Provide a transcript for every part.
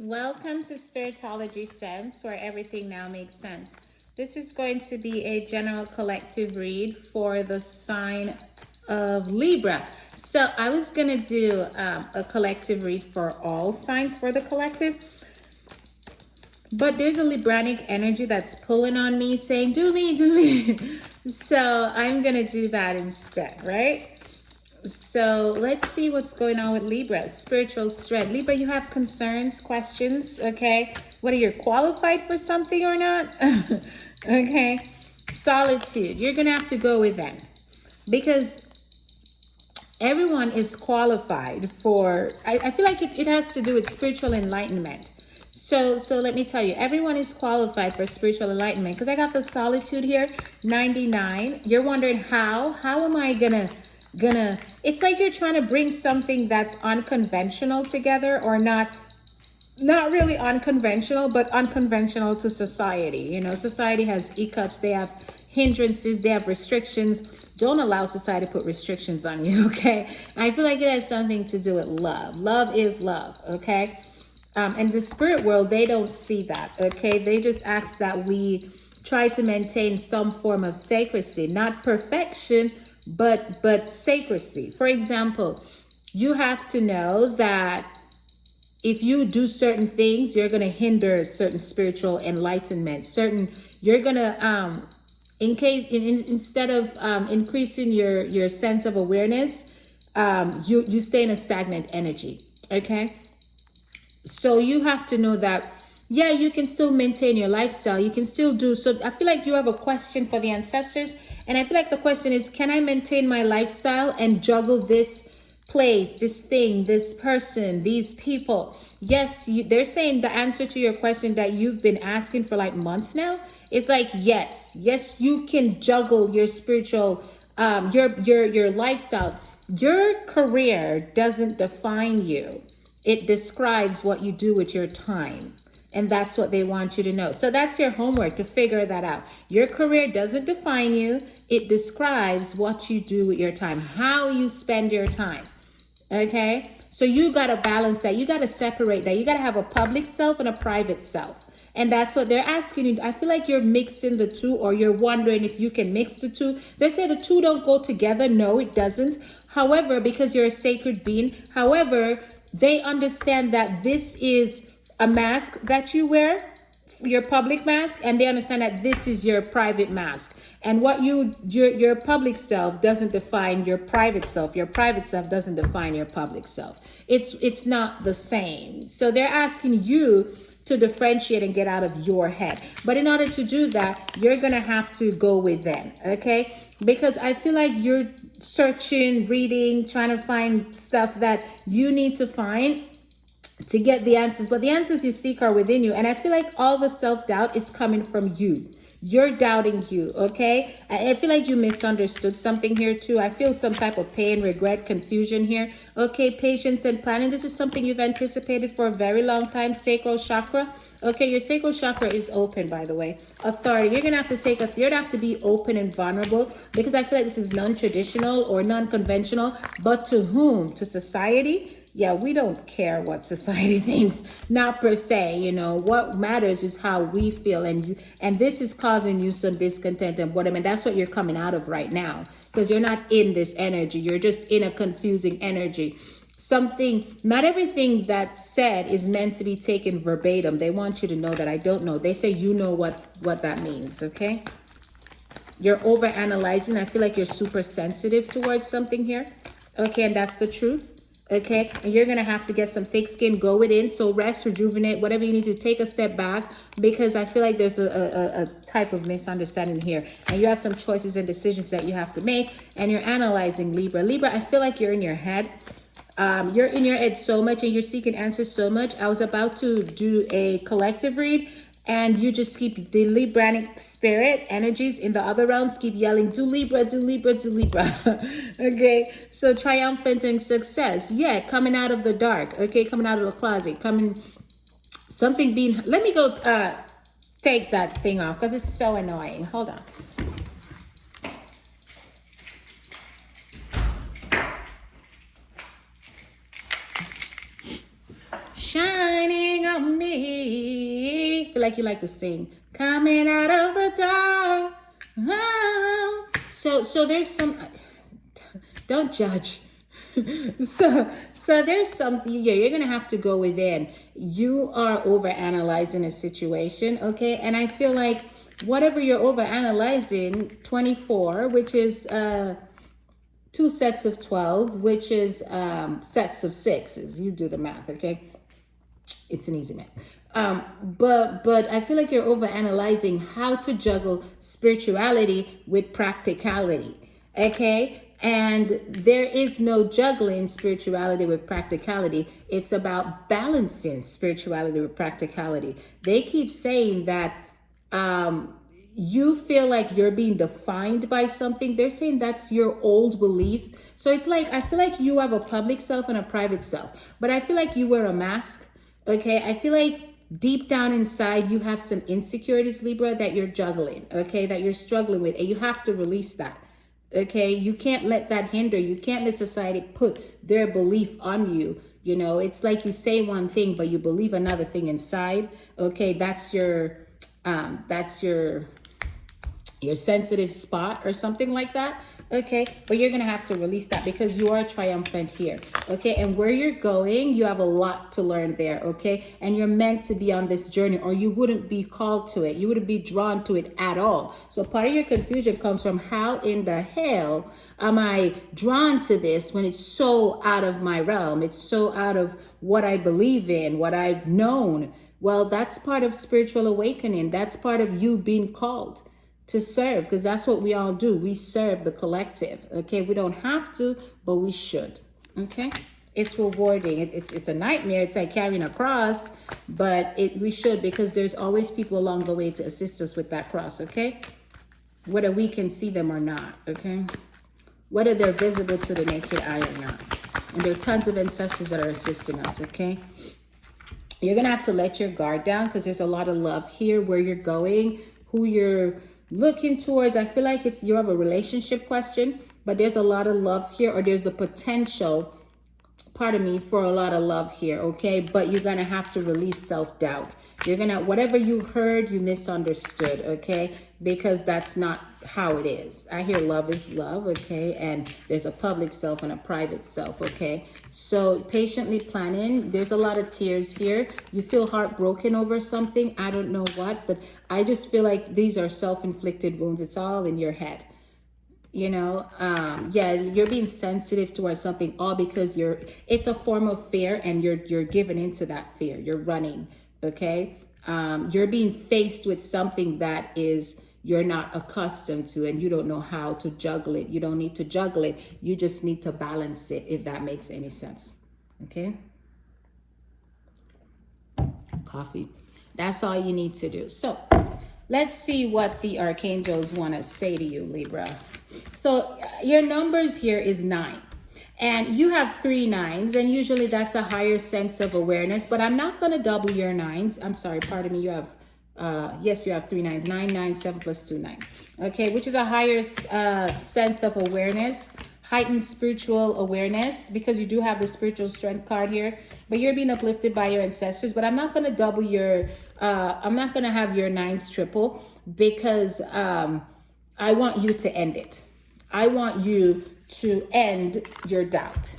Welcome to Spiritology Sense, where everything now makes sense. This is going to be a general collective read for the sign of Libra. So I was going to do a collective read for all signs for the collective, but there's a Libranic energy that's pulling on me saying, do me, do me. So I'm going to do that instead, right? So let's see what's going on with Libra. Spiritual strength. Libra, you have concerns, questions, okay? Whether you're qualified for something or not. Okay. Solitude. You're going to have to go with them. Because everyone is qualified for, I feel like it has to do with spiritual enlightenment. So let me tell you, everyone is qualified for spiritual enlightenment. Because I got the solitude here, 99. You're wondering how am I gonna it's like you're trying to bring something that's unconventional together, or not really unconventional, but unconventional to society. You know, society has hiccups, they have hindrances, they have restrictions. Don't allow society to put restrictions on you, okay? I feel like it has something to do with love. Love is love, okay? And the spirit world, they don't see that, okay? They just ask that we try to maintain some form of sacredcy, not perfection, but sacredcy. For example, you have to know that if you do certain things, you're going to hinder certain spiritual enlightenment. You're going to instead of increasing your sense of awareness, you stay in a stagnant energy. Okay, so you have to know that, yeah, you can still maintain your lifestyle. You can still do. So I feel like you have a question for the ancestors. And I feel like the question is, can I maintain my lifestyle and juggle this place, this thing, this person, these people? Yes, they're saying the answer to your question that you've been asking for like months now. It's like, yes, you can juggle your spiritual, your lifestyle. Your career doesn't define you. It describes what you do with your time. And that's what they want you to know. So that's your homework, to figure that out. Your career doesn't define you. It describes what you do with your time, how you spend your time. Okay? So you got to balance that. You got to separate that. You got to have a public self and a private self. And that's what they're asking you. I feel like you're mixing the two, or you're wondering if you can mix the two. They say the two don't go together. No, it doesn't. However, because you're a sacred being, they understand that this is a mask that you wear, your public mask, and they understand that this is your private mask. And what your public self doesn't define your private self. Your private self doesn't define your public self. It's not the same. So they're asking you to differentiate and get out of your head. But in order to do that, you're gonna have to go with them, okay? Because I feel like you're searching, reading, trying to find stuff that you need to find to get the answers, but the answers you seek are within you. And I feel like all the self-doubt is coming from you. You're doubting you, okay? I feel like you misunderstood something here too. I feel some type of pain, regret, confusion here. Okay, patience and planning. This is something you've anticipated for a very long time. Sacral chakra. Okay, your sacral chakra is open, by the way. Authority. You're gonna have to you're gonna have to be open and vulnerable, because I feel like this is non-traditional or non-conventional. But to whom? To society? Yeah, we don't care what society thinks, not per se. You know, what matters is how we feel, and this is causing you some discontent and boredom, and that's what you're coming out of right now, because you're not in this energy. You're just in a confusing energy. Not everything that's said is meant to be taken verbatim. They want you to know that I don't know. They say you know what that means, okay? You're over analyzing. I feel like you're super sensitive towards something here. Okay, and that's the truth. Okay, and you're gonna have to get some thick skin, go within. So rest, rejuvenate, whatever you need to, take a step back, because I feel like there's a type of misunderstanding here, and you have some choices and decisions that you have to make, and you're analyzing. Libra, I feel like you're in your head. You're in your head so much, and you're seeking answers so much. I was about to do a collective read, and you just keep the Libranic spirit energies in the other realms keep yelling, do Libra, do Libra, do Libra. Okay, so triumphant and success. Yeah, coming out of the dark. Okay, coming out of the closet. Something being. Let me go take that thing off, because it's so annoying. Hold on. Shining about me. I feel like you like to sing. Coming out of the dark. Oh. So there's some, don't judge. So there's something, yeah, you're gonna have to go within. You are overanalyzing a situation, okay? And I feel like whatever you're overanalyzing, 24, which is 2 sets of 12, which is sets of 6s. You do the math, okay? It's an easy math. But I feel like you're overanalyzing how to juggle spirituality with practicality, okay? And there is no juggling spirituality with practicality. It's about balancing spirituality with practicality. They keep saying that you feel like you're being defined by something. They're saying that's your old belief. So it's like, I feel like you have a public self and a private self, but I feel like you wear a mask, okay? I feel like deep down inside, you have some insecurities, Libra, that you're juggling, okay? That you're struggling with, and you have to release that. Okay, you can't let that hinder. You can't let society put their belief on you. You know, it's like you say one thing, but you believe another thing inside. Okay, that's your sensitive spot or something like that. Okay, but you're gonna have to release that because you are triumphant here. Okay, and where you're going, you have a lot to learn there. Okay, and you're meant to be on this journey, or you wouldn't be called to it. You wouldn't be drawn to it at all. So part of your confusion comes from, how in the hell am I drawn to this when it's so out of my realm? It's so out of what I believe in, what I've known. Well, that's part of spiritual awakening. That's part of you being called to serve, because that's what we all do. We serve the collective. Okay, we don't have to, but we should. Okay, it's rewarding. It's a nightmare. It's like carrying a cross, but we should, because there's always people along the way to assist us with that cross. Okay, whether we can see them or not. Okay, whether they're visible to the naked eye or not. And there are tons of ancestors that are assisting us. Okay, you're gonna have to let your guard down, because there's a lot of love here. Where you're going, who you're looking towards, I feel like you have a relationship question, but there's a lot of love here, or there's the potential, pardon me, for a lot of love here, okay? But you're gonna have to release self-doubt. You're gonna, whatever you heard, you misunderstood, okay? Because that's not how it is. I hear love is love, okay? And there's a public self and a private self, okay? So patiently planning. There's a lot of tears here. You feel heartbroken over something. I don't know what, but I just feel like these are self-inflicted wounds. It's all in your head. You know, yeah, you're being sensitive towards something, all because it's a form of fear, and you're giving into that fear. You're running, okay? You're being faced with something that you're not accustomed to, and you don't know how to juggle it. You don't need to juggle it. You just need to balance it, if that makes any sense. Okay? Coffee. That's all you need to do. So let's see what the archangels want to say to you, Libra. So your numbers here is 9. And you have 3 9s, and usually that's a higher sense of awareness, but I'm not going to double your 9s. I'm sorry, pardon me. You have, yes, you have 3 9s, 9 9 7 plus 2 9. Okay, which is a higher sense of awareness, heightened spiritual awareness, because you do have the spiritual strength card here, but you're being uplifted by your ancestors. But I'm not going to double your, I'm not going to have your 9s triple, because I want you to end it. I want you to end your doubt.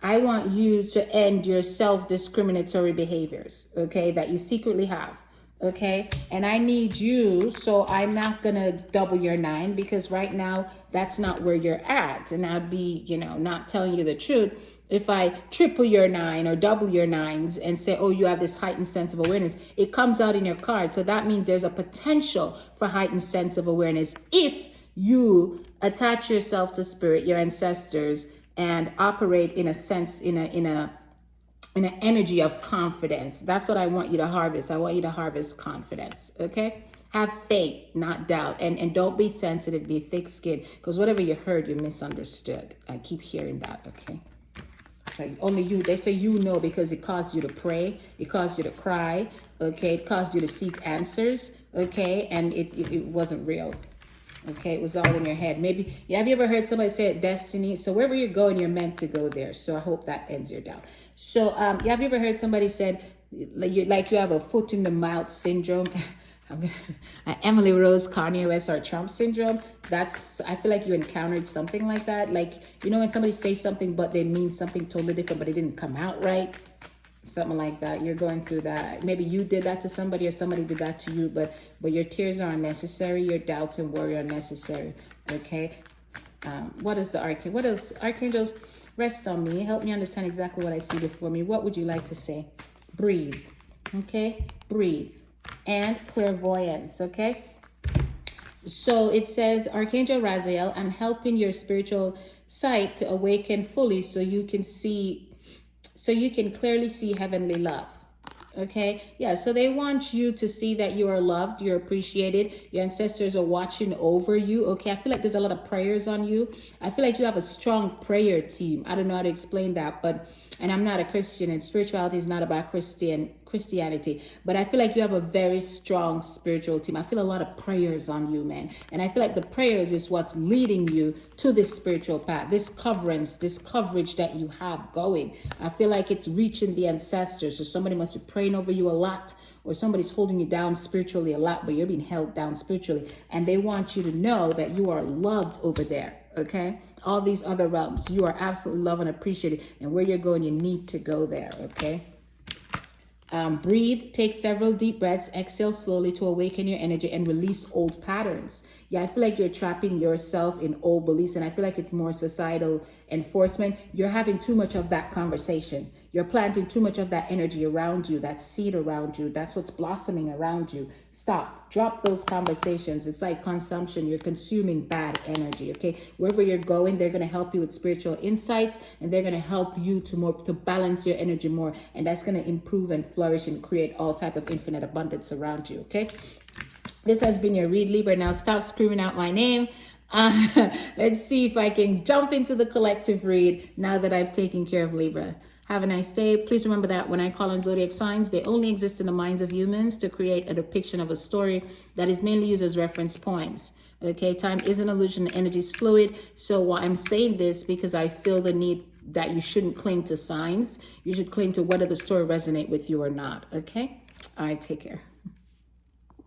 I want you to end your self-discriminatory behaviors, okay, that you secretly have, okay? And I need you, so I'm not gonna double your 9, because right now that's not where you're at. And I'd be, you know, not telling you the truth if I triple your 9 or double your 9s and say, oh, you have this heightened sense of awareness. It comes out in your card. So that means there's a potential for heightened sense of awareness if you attach yourself to spirit, your ancestors, and operate in a sense, in an energy of confidence. That's what I want you to harvest. I want you to harvest confidence, okay? Have faith, not doubt. And don't be sensitive, be thick-skinned, because whatever you heard, you misunderstood. I keep hearing that, okay? It's like only you, they say you know, because it caused you to pray, it caused you to cry, okay? It caused you to seek answers, okay? And it wasn't real. Okay, it was all in your head. Maybe, have you ever heard somebody say destiny? So wherever you're going, you're meant to go there. So I hope that ends your doubt. So have you ever heard somebody said, like you have a foot in the mouth syndrome. Emily Rose, Kanye West, or Trump syndrome. I feel like you encountered something like that. Like, you know, when somebody says something, but they mean something totally different, but it didn't come out right. Something like that. You're going through that. Maybe you did that to somebody or somebody did that to you, but your tears are unnecessary. Your doubts and worry are unnecessary. Okay. What is the arcangel? What else? Archangels, rest on me. Help me understand exactly what I see before me. What would you like to say? Breathe. Okay. Breathe. And clairvoyance. Okay. So it says, Archangel Raziel, I'm helping your spiritual sight to awaken fully so you can clearly see heavenly love. Okay. Yeah. So they want you to see that you are loved, you're appreciated, your ancestors are watching over you. Okay. I feel like there's a lot of prayers on you. I feel like you have a strong prayer team. I don't know how to explain that, and I'm not a Christian, and spirituality is not about Christianity, but I feel like you have a very strong spiritual team. I feel a lot of prayers on you, man. And I feel like the prayers is what's leading you to this spiritual path, this coverage that you have going. I feel like it's reaching the ancestors. So somebody must be praying over you a lot, or somebody's holding you down spiritually a lot, but you're being held down spiritually. And they want you to know that you are loved over there. Okay. All these other realms, you are absolutely loved and appreciated. And where you're going, you need to go there. Okay. Breathe, take several deep breaths, exhale slowly to awaken your energy and release old patterns. Yeah, I feel like you're trapping yourself in old beliefs, and I feel like it's more societal enforcement. You're having too much of that conversation. You're planting too much of that energy around you, that seed around you. That's what's blossoming around you. Stop. Drop those conversations. It's like consumption. You're consuming bad energy, okay? Wherever you're going, they're going to help you with spiritual insights, and they're going to help you to balance your energy more, and that's going to improve and flourish and create all type of infinite abundance around you, okay? This has been your Read Libra. Now stop screaming out my name. Let's see if I can jump into the collective read now that I've taken care of Libra. Have a nice day. Please remember that when I call on zodiac signs, they only exist in the minds of humans to create a depiction of a story that is mainly used as reference points. Okay, time is an illusion, energy is fluid. So why I'm saying this, because I feel the need that you shouldn't cling to signs. You should cling to whether the story resonates with you or not. Okay? All right, take care.